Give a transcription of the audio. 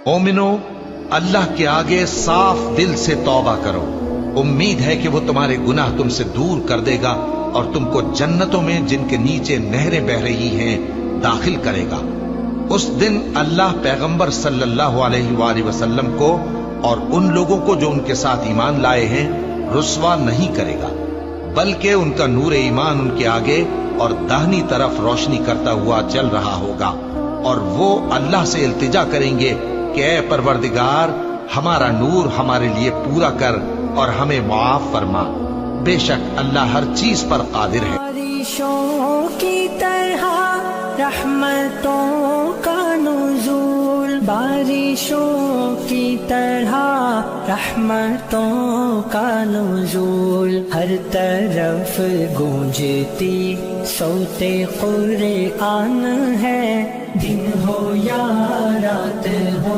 मोमिनो, अल्लाह के आगे साफ दिल से तौबा करो। उम्मीद है कि वो तुम्हारे गुनाह तुमसे दूर कर देगा और तुमको जन्नतों में जिनके नीचे नहरें बह रही हैं दाखिल करेगा। उस दिन अल्लाह पैगंबर सल्लल्लाहु अलैहि वसल्लम को और उन लोगों को जो उनके साथ ईमान लाए हैं रुस्वा नहीं करेगा, बल्कि उनका नूर ईमान उनके आगे और दाहिनी तरफ रोशनी करता हुआ चल रहा होगा, और वो अल्लाह से इल्तिजा करेंगे कि ऐ परवरदिगार, हमारा नूर हमारे लिए पूरा कर और हमें मुआफ फरमा। बेशक अल्लाह हर चीज पर कादिर है। बारिशों की तरह रहमतों का नुज़ूल, बारिशों की तरह रहमतों का नुज़ूल, हर तरफ गूंजती सौते कुरआन है, दिन हो या रात हो।